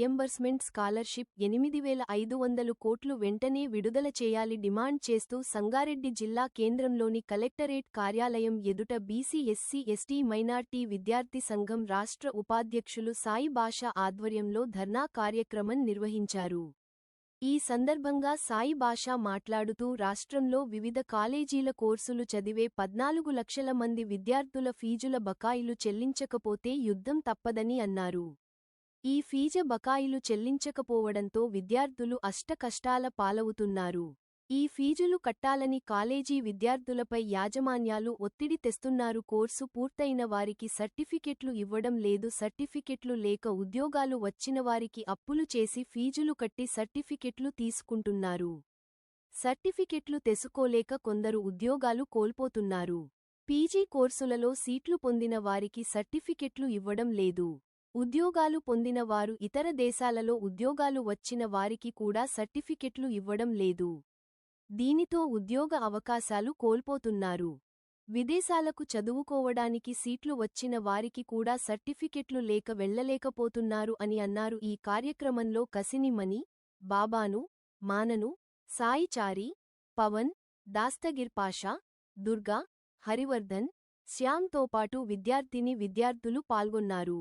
Reimbursement scholarship 8,500 కోట్లు వెంటనే విడుదల చేయాలి డిమాండ్ చేస్తూ సంగారెడ్డి జిల్లా కేంద్రంలోని కలెక్టరేట్ కార్యాలయం ఎదుట బీసీ ఎస్సీ ఎస్టీ మైనార్టీ విద్యార్థి సంఘం రాష్ట్ర ఉపాధ్యక్షులు సాయి భాషా ఆధ్వర్యంలో ధర్నా కార్యక్రమం నిర్వహించారు. ఈ సందర్భంగా సాయి భాషా మాట్లాడుతూ రాష్ట్రంలో వివిధ కాలేజీల కోర్సులు చదివే 14 లక్షల మంది విద్యార్థుల ఫీజుల బకాయిలు చెల్లించకపోతే యుద్ధం తప్పదని అన్నారు. ఈ ఫీజు బకాయిలు చెల్లించకపోవడంతో విద్యార్థులు అష్టకష్టాల పాలవుతున్నారు. ఈ ఫీజులు కట్టాలని కాలేజీ విద్యార్థులపై యాజమాన్యాలు ఒత్తిడి తెస్తున్నారు. కోర్సు పూర్తయిన వారికి సర్టిఫికెట్లు ఇవ్వడం లేదు. సర్టిఫికెట్లు లేక ఉద్యోగాలు వచ్చినవారికి అప్పులు చేసి ఫీజులు కట్టి సర్టిఫికెట్లు తీసుకుంటున్నారు. సర్టిఫికెట్లు తెసుకోలేక కొందరు ఉద్యోగాలు కోల్పోతున్నారు. పీజీ కోర్సులలో సీట్లు పొందిన వారికి సర్టిఫికెట్లు ఇవ్వడం లేదు. ఉద్యోగాలు పొందిన వారు ఇతర దేశాలలో ఉద్యోగాలు వచ్చిన వారికి కూడా సర్టిఫికెట్లు ఇవ్వడం లేదు. దీనితో ఉద్యోగ అవకాశాలు కోల్పోతున్నారు. విదేశాలకు చదువుకోవడానికి సీట్లు వచ్చిన వారికి కూడా సర్టిఫికెట్లు లేక వెళ్లలేకపోతున్నారు అని అన్నారు. ఈ కార్యక్రమంలో కసినిమణి, బాబాను, మానను, సాయిచారి, పవన్, దాస్తగిర్ పాషా, దుర్గా, హరివర్ధన్, శ్యాంతో పాటు విద్యార్థులు పాల్గొన్నారు.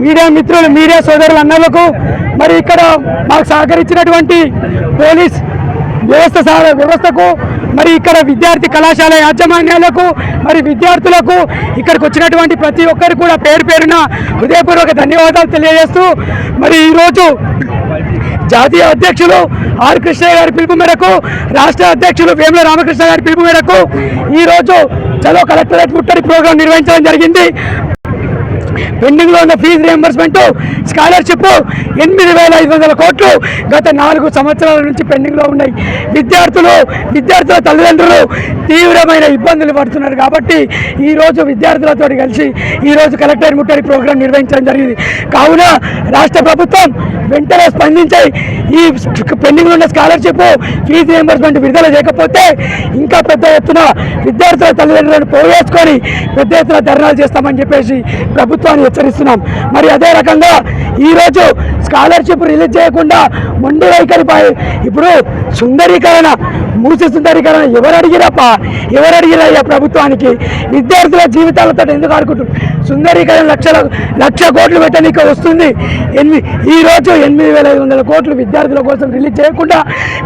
మీడియా మిత్రులు, మీడియా సోదరులు అన్నలకు, మరి ఇక్కడ మాకు సహకరించినటువంటి పోలీస్ వ్యవస్థకు, మరి ఇక్కడ విద్యార్థి కళాశాల యాజమాన్యాలకు, మరి విద్యార్థులకు, ఇక్కడికి వచ్చినటువంటి ప్రతి ఒక్కరికి కూడా పేరు పేరున హృదయపూర్వక ధన్యవాదాలు తెలియజేస్తూ, మరి ఈరోజు జాతీయ అధ్యక్షులు ఆర్ కృష్ణయ్య గారి పిలుపు మేరకు, రాష్ట్ర అధ్యక్షులు వేముల రామకృష్ణ గారి పిలుపు మేరకు ఈరోజు చలో కలెక్టరేట్ ముట్టడి ప్రోగ్రాం నిర్వహించడం జరిగింది. పెండింగ్ లో ఉన్న ఫీజు రియంబర్స్మెంట్ స్కాలర్షిప్ 8,500 కోట్లు గత 4 సంవత్సరాల నుంచి పెండింగ్ లో ఉన్నాయి. విద్యార్థుల తల్లిదండ్రులు తీవ్రమైన ఇబ్బందులు పడుతున్నారు. కాబట్టి ఈరోజు విద్యార్థులతో కలిసి ఈరోజు కలెక్టరేట్ ముట్టడి ప్రోగ్రాం నిర్వహించడం జరిగింది. కావున రాష్ట్ర ప్రభుత్వం వెంటనే స్పందించి ఈ పెండింగ్ లో ఉన్న స్కాలర్షిప్ ఫీజు రియంబర్స్మెంట్ విడుదల చేయకపోతే ఇంకా పెద్ద ఎత్తున విద్యార్థుల తల్లిదండ్రులను పోవేసుకొని పెద్ద ఎత్తున ధర్నాలు చేస్తామని చెప్పేసి ప్రభుత్వాన్ని హెచ్చరిస్తున్నాం. మరి అదే రకంగా ఈరోజు స్కాలర్షిప్ రిలీజ్ చేయకుండా మొండి వైఖరిపై ఇప్పుడు సుందరీకరణ మూస సుందరీకరణ ఎవరు అడిగిరాపా, ఎవరు అడిగిరయ్యా ప్రభుత్వానికి? విద్యార్థుల జీవితాలతో ఎందుకు ఆడుకుంటారు? సుందరీకరణ లక్ష కోట్లు పెట్టడానికి వస్తుంది. ఈ రోజు 8,500 కోట్లు విద్యార్థుల కోసం రిలీజ్ చేయకుండా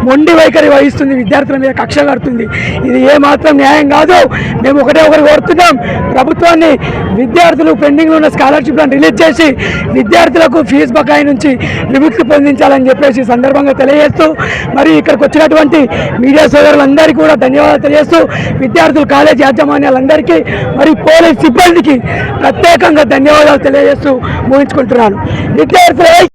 మొండి వైఖరి వహిస్తుంది, విద్యార్థుల మీద కక్ష కడుతుంది. ఇది ఏమాత్రం న్యాయం కాదు. మేము ఒకటి కోరుతున్నాం, ప్రభుత్వాన్ని విద్యార్థులు పెండింగ్లో ఉన్న స్కాలర్షిప్లను రిలీజ్ చేసి విద్యార్థులకు ఫీజు బకాయి నుంచి విముక్తి పొందించాలని చెప్పేసి సందర్భంగా తెలియజేస్తూ, మరి ఇక్కడికి వచ్చినటువంటి మీడియా సోదరులందరికీ కూడా ధన్యవాదాలు తెలియజేస్తూ, విద్యార్థులు కాలేజీ యాజమాన్యాలందరికీ మరి పోలీస్ సిబ్బందికి ప్రత్యేకంగా ధన్యవాదాలు తెలియజేస్తూ ముగించుకుంటున్నాను. విద్యార్థులు